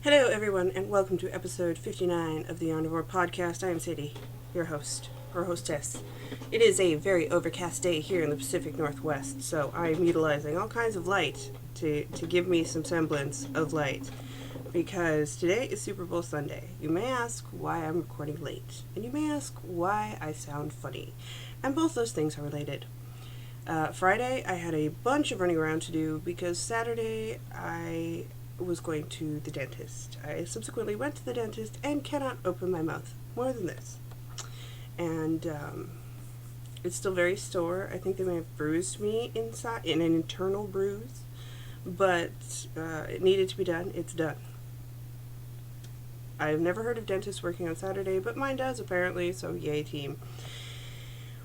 Hello, everyone, and welcome to episode 59 of the Yarnivore podcast. I am Sadie, your host, or hostess. It is a very overcast day here in the Pacific Northwest, so I am utilizing all kinds of light to give me some semblance of light, because today is Super Bowl Sunday. You may ask why I'm recording late, and you may ask why I sound funny, and both those things are related. Friday, I had a bunch of running around to do, because Saturday, I was going to the dentist. I subsequently went to the dentist and cannot open my mouth more than this. And it's still very sore. I think they may have bruised me inside, in an internal bruise, but it needed to be done. It's done. I've never heard of dentists working on Saturday, but mine does apparently, so yay team.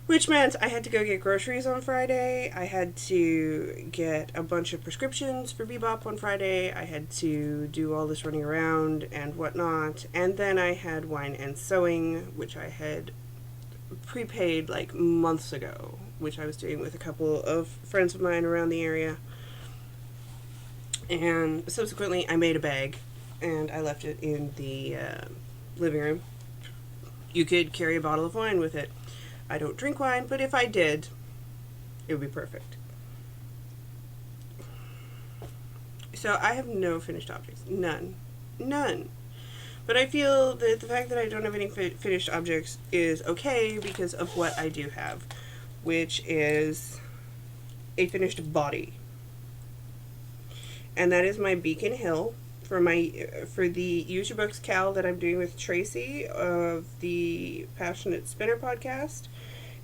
Which meant I had to go get groceries on Friday. I had to get a bunch of prescriptions for Bebop on Friday. I had to do all this running around and whatnot. And then I had wine and sewing, which I had prepaid like months ago, which I was doing with a couple of friends of mine around the area. And subsequently, I made a bag, and I left it in the living room. You could carry a bottle of wine with it. I don't drink wine, but if I did, it would be perfect. So I have no finished objects. None. But I feel that the fact that I don't have any finished objects is okay because of what I do have, which is a finished body. And that is my Beacon Hill for the Use Your Books Cal that I'm doing with Tracy of the Passionate Spinner podcast.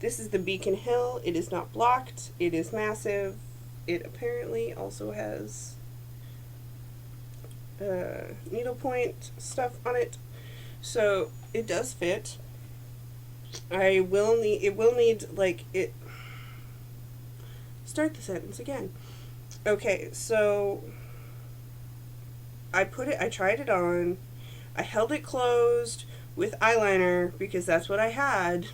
This is the Beacon Hill. It is not blocked. It is massive. It apparently also has needlepoint stuff on it, so it does fit. It will need start the sentence again. Okay, so I tried it on. I held it closed with eyeliner because that's what I had.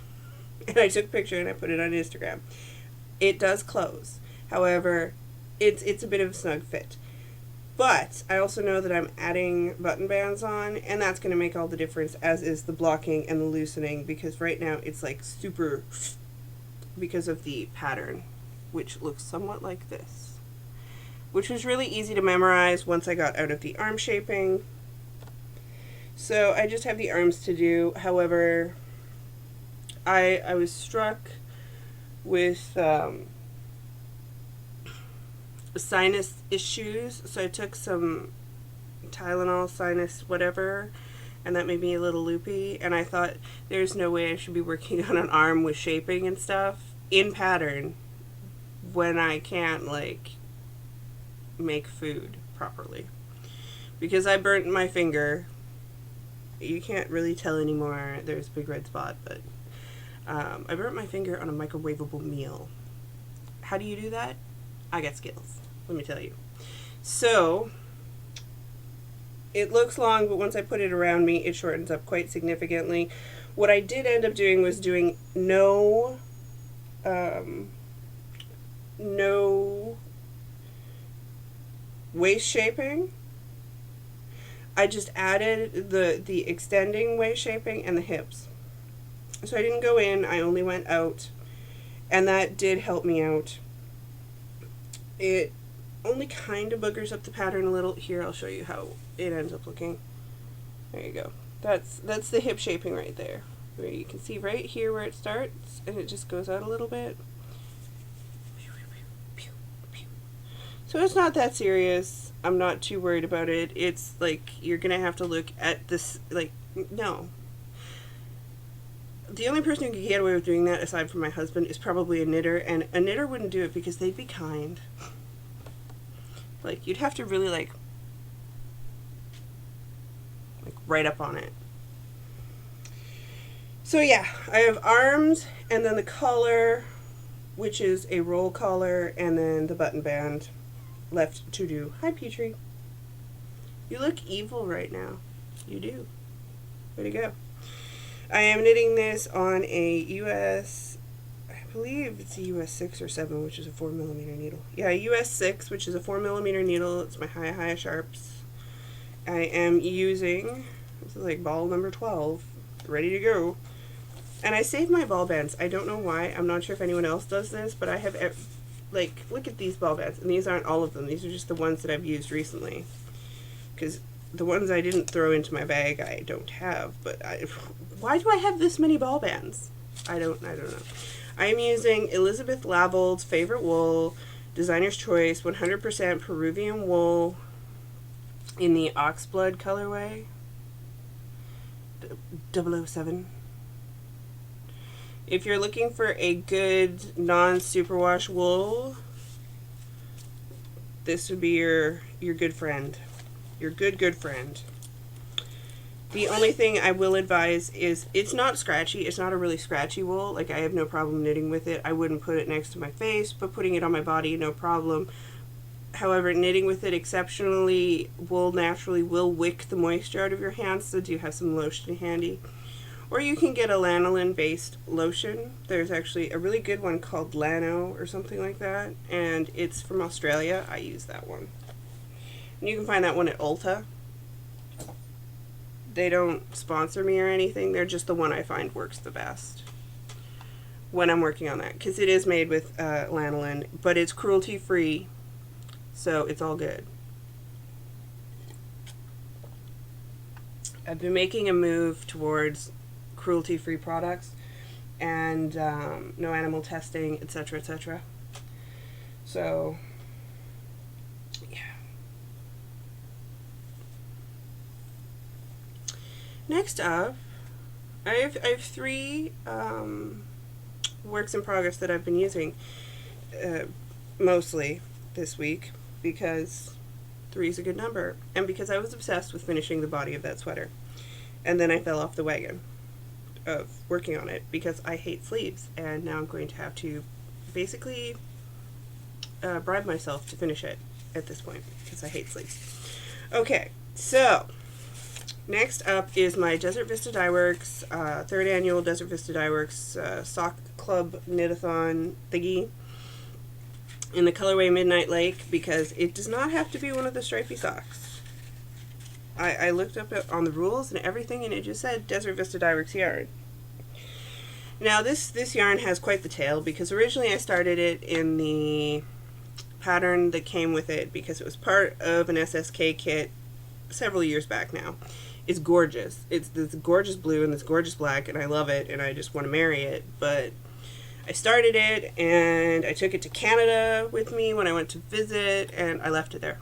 And I took a picture and I put it on Instagram. It does close. However, it's a bit of a snug fit. But I also know that I'm adding button bands on, and that's going to make all the difference, as is the blocking and the loosening, because right now it's like super because of the pattern, which looks somewhat like this. Which was really easy to memorize once I got out of the arm shaping. So I just have the arms to do. However, I was struck with sinus issues, so I took some Tylenol, sinus whatever, and that made me a little loopy, and I thought there's no way I should be working on an arm with shaping and stuff in pattern when I can't, make food properly. Because I burnt my finger. You can't really tell anymore. There's a big red spot, but I burnt my finger on a microwavable meal. How do you do that? I got skills, let me tell you. So, it looks long, but once I put it around me, it shortens up quite significantly. What I did end up doing was doing no waist shaping. I just added the extending waist shaping and the hips. So I didn't go in, I only went out, and that did help me out. It only kind of boogers up the pattern a little. Here, I'll show you how it ends up looking. There you go. That's the hip shaping right there, where you can see right here where it starts, and it just goes out a little bit. So it's not that serious. I'm not too worried about it. It's you're gonna have to look at this, no. The only person who could get away with doing that, aside from my husband, is probably a knitter, and a knitter wouldn't do it because they'd be kind. You'd have to really, right up on it. So yeah, I have arms, and then the collar, which is a roll collar, and then the button band left to do. Hi, Petrie. You look evil right now. You do. Way to go. I am knitting this on a US, I believe it's a US 6 or 7, which is a 4mm needle. Yeah, US 6, which is a 4mm needle. It's my high sharps. I am using, this is like ball number 12, ready to go. And I saved my ball bands. I don't know why. I'm not sure if anyone else does this, but I have, like, look at these ball bands. And these aren't all of them. These are just the ones that I've used recently. Because the ones I didn't throw into my bag, I don't have. But why do I have this many ball bands? I don't know. I'm using Elizabeth Labold's Favorite Wool, Designer's Choice, 100% Peruvian wool in the Oxblood colorway. 007. If you're looking for a good non-superwash wool, this would be your good friend. Your good friend. The only thing I will advise is it's not scratchy. It's not a really scratchy wool. Like, I have no problem knitting with it. I wouldn't put it next to my face, but putting it on my body, no problem. However, knitting with it exceptionally, wool naturally will wick the moisture out of your hands, so do have some lotion handy. Or you can get a lanolin-based lotion. There's actually a really good one called Lano or something like that, and it's from Australia. I use that one. And you can find that one at Ulta. They don't sponsor me or anything. They're just the one I find works the best when I'm working on that, because it is made with lanolin, but it's cruelty-free, so it's all good. I've been making a move towards cruelty-free products and no animal testing, etc., etc. So, yeah. Next up, I have 3 works in progress that I've been using mostly this week, because 3 is a good number, and because I was obsessed with finishing the body of that sweater. And then I fell off the wagon of working on it because I hate sleeves, and now I'm going to have to basically bribe myself to finish it at this point because I hate sleeves. Okay, so next up is my Desert Vista Dye Works 3rd annual Desert Vista Dye Works Sock Club Knit-a-thon thingy in the colorway Midnight Lake, because it does not have to be one of the stripy socks. I looked up on the rules and everything, and it just said Desert Vista Dye Works yarn. Now this yarn has quite the tail, because originally I started it in the pattern that came with it because it was part of an SSK kit several years back now. It's gorgeous. It's this gorgeous blue and this gorgeous black, and I love it, and I just want to marry it. But I started it, and I took it to Canada with me when I went to visit, and I left it there.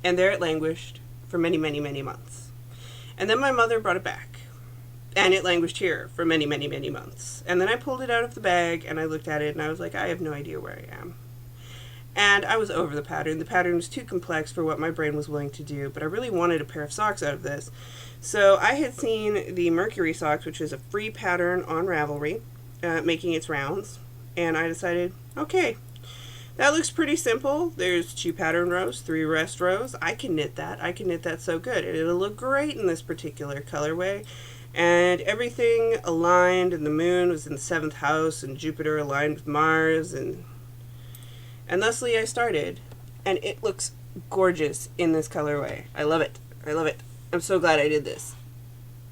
And there it languished for many, many, many months. And then my mother brought it back, and it languished here for many, many, many months. And then I pulled it out of the bag, and I looked at it, and I was like, I have no idea where I am. And I was over the pattern. The pattern was too complex for what my brain was willing to do, but I really wanted a pair of socks out of this. So I had seen the Mercury socks, which is a free pattern on Ravelry, making its rounds, and I decided, okay, that looks pretty simple. There's 2 pattern rows, 3 rest rows. I can knit that. I can knit that so good, and it'll look great in this particular colorway. And everything aligned, and the moon was in the 7th house, and Jupiter aligned with Mars, and thusly I started, and it looks gorgeous in this colorway. I love it. I love it. I'm so glad I did this.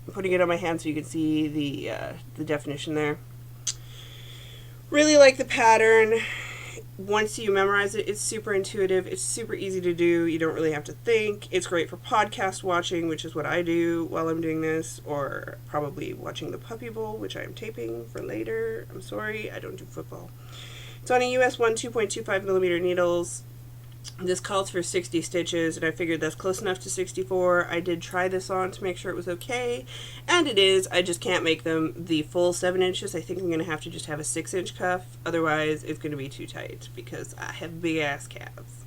I'm putting it on my hand so you can see the definition there. Really like the pattern. Once you memorize it, it's super intuitive. It's super easy to do. You don't really have to think. It's great for podcast watching, which is what I do while I'm doing this, or probably watching the Puppy Bowl, which I am taping for later. I'm sorry, I don't do football. It's on a US 1 2.25 millimeter needles. This calls for 60 stitches, and I figured that's close enough to 64. I did try this on to make sure it was okay, and it is. I just can't make them the full 7 inches. I think I'm going to have to just have a 6-inch cuff. Otherwise, it's going to be too tight because I have big-ass calves.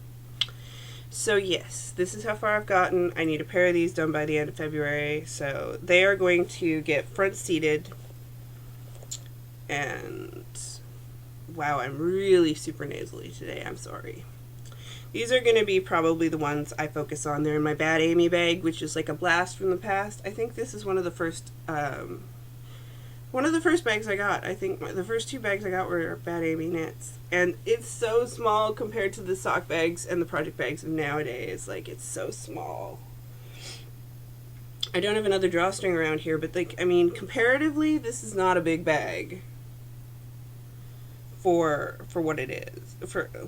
So yes, this is how far I've gotten. I need a pair of these done by the end of February. So they are going to get front-seated, and wow, I'm really super nasally today. I'm sorry. These are going to be probably the ones I focus on. They're in my Bad Amy bag, which is like a blast from the past. I think this is one of the first bags I got. I think the first 2 bags I got were Bad Amy knits. And it's so small compared to the sock bags and the project bags of nowadays. Like, it's so small. I don't have another drawstring around here, but like, I mean, comparatively, this is not a big bag for what it is.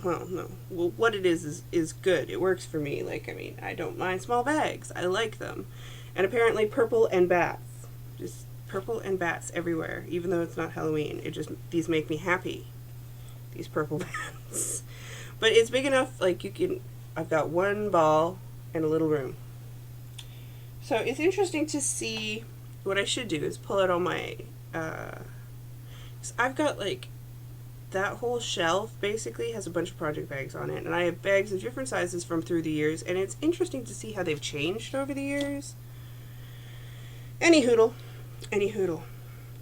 Well, what it is good. It works for me. Like, I mean, I don't mind small bags. I like them. And apparently purple and bats. Just purple and bats everywhere, even though it's not Halloween. These make me happy. These purple bats. But it's big enough, like, I've got one ball and a little room. So it's interesting to see. What I should do is pull out all my, 'cause I've got, like, that whole shelf basically has a bunch of project bags on it, and I have bags of different sizes from through the years, and it's interesting to see how they've changed over the years. Any hoodle.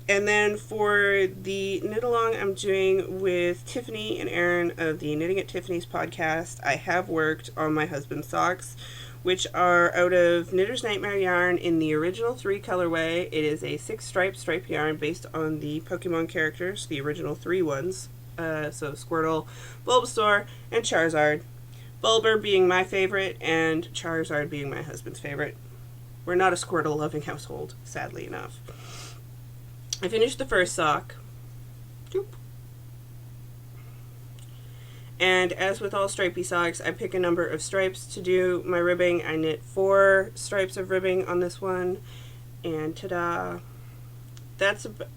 And then for the knit along I'm doing with Tiffany and Aaron of the Knitting at Tiffany's podcast, I have worked on my husband's socks, which are out of Knitter's Nightmare yarn in the original 3 colorway. It is a 6-stripe yarn based on the Pokemon characters, the original 3 ones. So Squirtle, Bulbasaur, and Charizard. Bulber being my favorite, and Charizard being my husband's favorite. We're not a Squirtle-loving household, sadly enough. I finished the first sock. Doop. And as with all stripy socks, I pick a number of stripes to do my ribbing. I knit 4 stripes of ribbing on this one. And ta-da! That's about...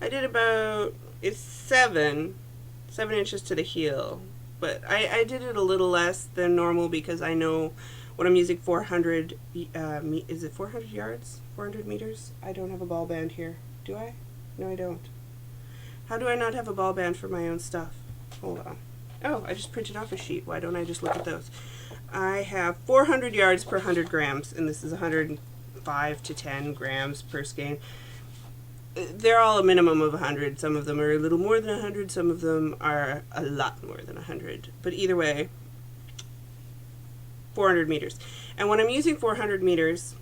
I did about... It's 7 inches to the heel. But I did it a little less than normal because I know when I'm using 400... is it 400 yards? 400 meters? I don't have a ball band here. Do I? No, I don't. How do I not have a ball band for my own stuff? Hold on. Oh, I just printed off a sheet. Why don't I just look at those? I have 400 yards per 100 grams, and this is 105 to 10 grams per skein. They're all a minimum of 100. Some of them are a little more than 100. Some of them are a lot more than 100. But either way, 400 meters. And when I'm using 400 meters,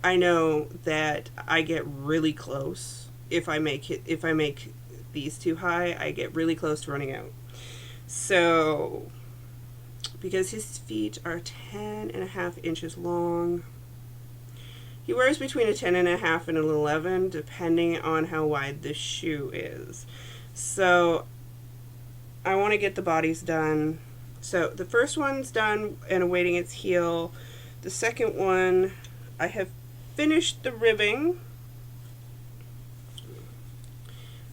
I know that I get really close. If I make these too high, I get really close to running out. So, because his feet are 10.5 inches long, he wears between a 10.5 and an 11, depending on how wide the shoe is. So, I want to get the bodies done. So, the first one's done and awaiting its heel. The second one, I have finished the ribbing.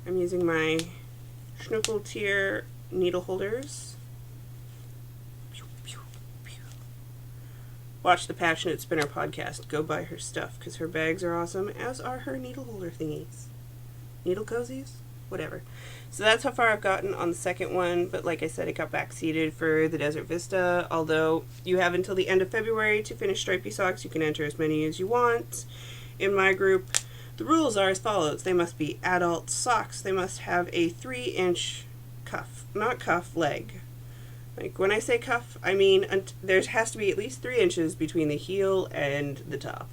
I'm using my Schnuckeltier needle holders. Watch the Passionate Spinner podcast. Go buy her stuff because her bags are awesome, as are her needle holder thingies. Needle cozies? Whatever. So that's how far I've gotten on the second one, but like I said, it got backseated for the Desert Vista. Although you have until the end of February to finish stripy socks, you can enter as many as you want. In my group, the rules are as follows. They must be adult socks. They must have a 3-inch cuff, not cuff, leg. Like when I say cuff, I mean there has to be at least 3 inches between the heel and the top.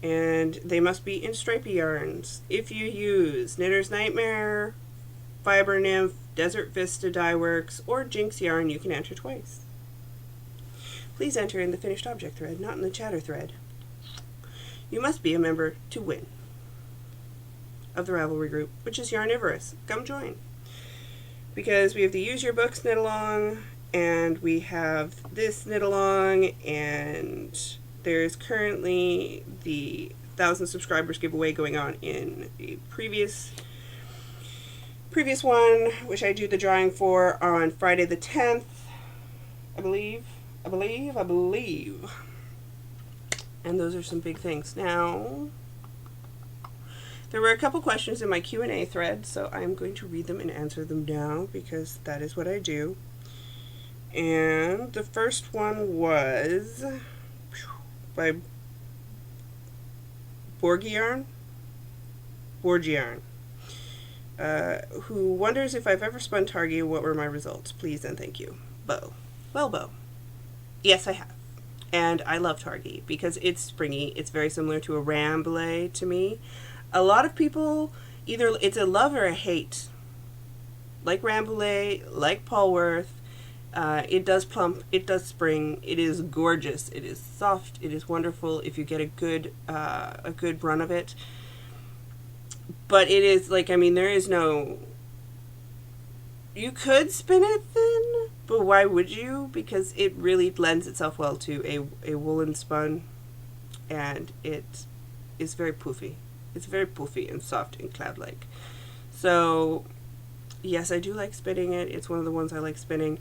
And they must be in stripy yarns. If you use Knitter's Nightmare, Fiber Nymph, Desert Vista Dye Works, or Jinx yarn, you can enter twice. Please enter in the finished object thread, not in the chatter thread. You must be a member to win of the Ravelry group, which is Yarnivorous. Come join. Because we have the Use Your Books knit along, and we have this knit along, and there's currently the 1,000 subscribers giveaway going on in a previous one, which I do the drawing for on Friday the 10th, I believe. And those are some big things. Now, there were a couple questions in my Q&A thread, so I'm going to read them and answer them now because that is what I do. And the first one was by Borgiarn, who wonders if I've ever spun Targi and what were my results. Please and thank you. Bo. Well, Bo. Yes, I have. And I love Targi because it's springy. It's very similar to a Rambouillet to me. A lot of people, either it's a love or a hate. Like Rambouillet, like Polworth, It does plump, it does spring, it is gorgeous, it is soft, it is wonderful if you get a good run of it. But it is like, I mean, there is no... You could spin it thin, but why would you? Because it really lends itself well to a woolen spun, and it is very poofy. It's very poofy and soft and cloud-like. So, yes, I do like spinning it. It's one of the ones I like spinning.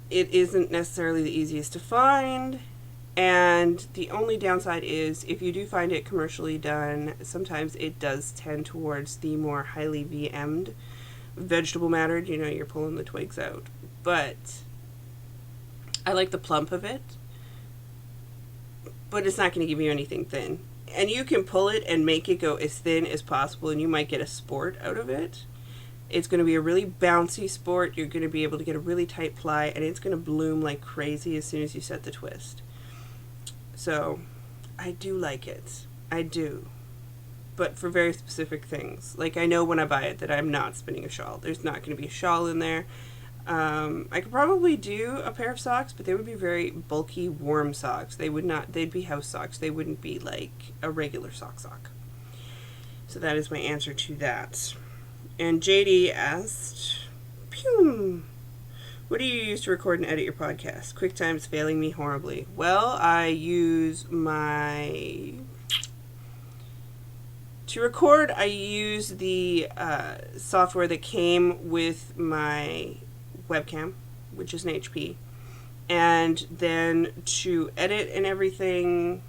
It isn't necessarily the easiest to find, and the only downside is if you do find it commercially done, sometimes it does tend towards the more highly VM'd vegetable mattered, you know, you're pulling the twigs out. But I like the plump of it, but it's not going to give you anything thin. And you can pull it and make it go as thin as possible, and you might get a sport out of it. It's going to be a really bouncy sport. You're going to be able to get a really tight ply, and it's going to bloom like crazy as soon as you set the twist. So I do like it. I do. But for very specific things. Like, I know when I buy it that I'm not spinning a shawl. There's not going to be a shawl in there. I could probably do a pair of socks, but they would be very bulky, warm socks. They'd be house socks. They wouldn't be like a regular sock. So that is my answer to that. And JD asked, what do you use to record and edit your podcast? QuickTime's failing me horribly. Well, I use to record, I use the software that came with my webcam, which is an HP. And then to edit and everything,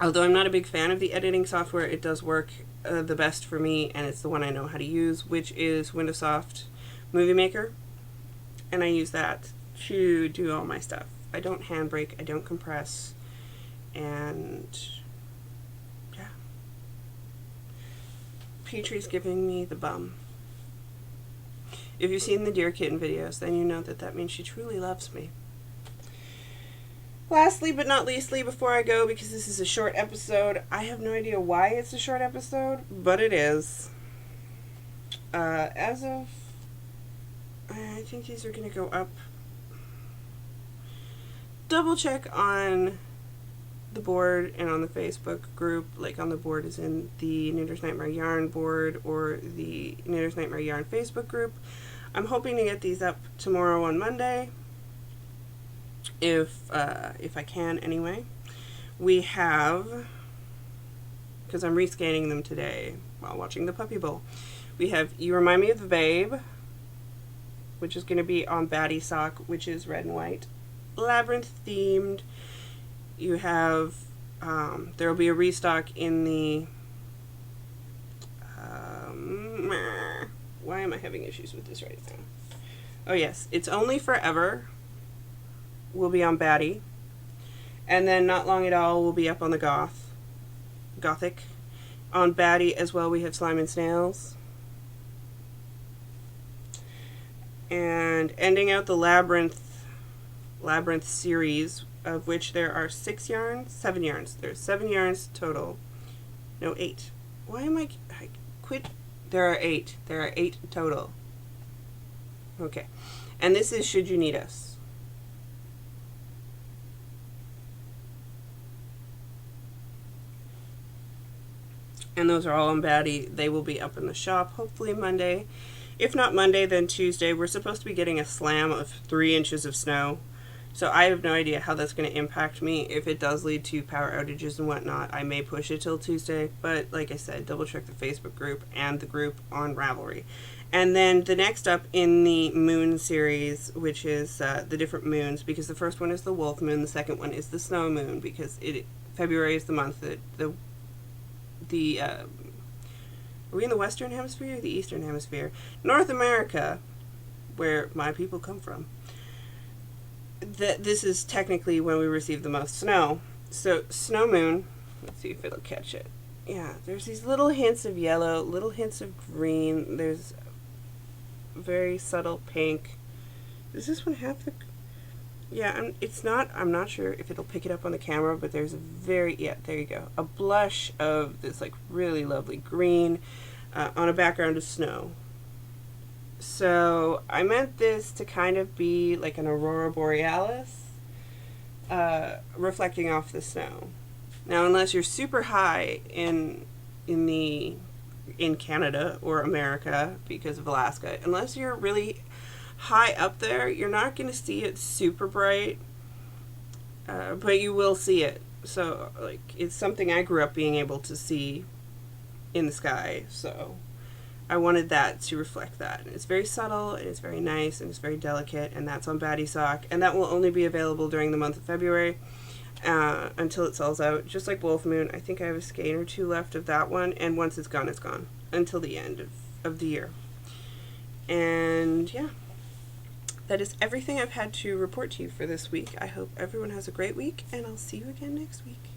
although I'm not a big fan of the editing software, it does work the best for me, and it's the one I know how to use, which is Windowsoft Movie Maker. And I use that to do all my stuff. I don't handbrake, I don't compress, and... Petrie's giving me the bum. If you've seen the Dear Kitten videos, then you know that means she truly loves me. Lastly but not leastly, before I go, because this is a short episode, I have no idea why it's a short episode, but it is. As of... I think these are going to go up. Double check on the board and on the Facebook group, like on the board is in the Knitter's Nightmare Yarn board or the Knitter's Nightmare Yarn Facebook group. I'm hoping to get these up tomorrow on Monday, if I can anyway. We have, because I'm rescanning them today while watching the Puppy Bowl, we have You Remind Me of the Babe, which is going to be on Batty Sock, which is red and white, Labyrinth themed. You have, there will be a restock in the, why am I having issues with this right now? Oh yes, It's Only Forever will be on Batty, and then Not Long at All will be up on the Gothic. On Batty as well, we have Slime and Snails. And ending out the Labyrinth series, of which there are 7 yarns. There's 7 yarns total. No, 8. Why am I quit? There are 8. There are 8 total. Okay. And this is Should You Need Us. And those are all on Batty. They will be up in the shop hopefully Monday. If not Monday, then Tuesday. We're supposed to be getting a slam of 3 inches of snow. So I have no idea how that's going to impact me. If it does lead to power outages and whatnot, I may push it till Tuesday. But like I said, double check the Facebook group and the group on Ravelry. And then the next up in the moon series, which is the different moons, because the first one is the wolf moon, the second one is the snow moon, because February is the month that are we in the Western Hemisphere or the Eastern Hemisphere? North America, where my people come from. This is technically when we receive the most snow. So, snow moon, let's see if it'll catch it. Yeah, there's these little hints of yellow, little hints of green. There's very subtle pink. Does this one have the... Yeah, I'm not sure if it'll pick it up on the camera, but there's there you go. A blush of this like really lovely green on a background of snow. So I meant this to kind of be like an aurora borealis, reflecting off the snow. Now, unless you're super high in Canada or America because of Alaska, unless you're really high up there, you're not going to see it super bright, but you will see it. So, like, it's something I grew up being able to see in the sky. So, I wanted that to reflect that. And it's very subtle, and it's very nice, and it's very delicate, and that's on Batty Sock. And that will only be available during the month of February until it sells out. Just like Wolf Moon, I think I have a skein or two left of that one, and once it's gone until the end of the year. And yeah, that is everything I've had to report to you for this week. I hope everyone has a great week, and I'll see you again next week.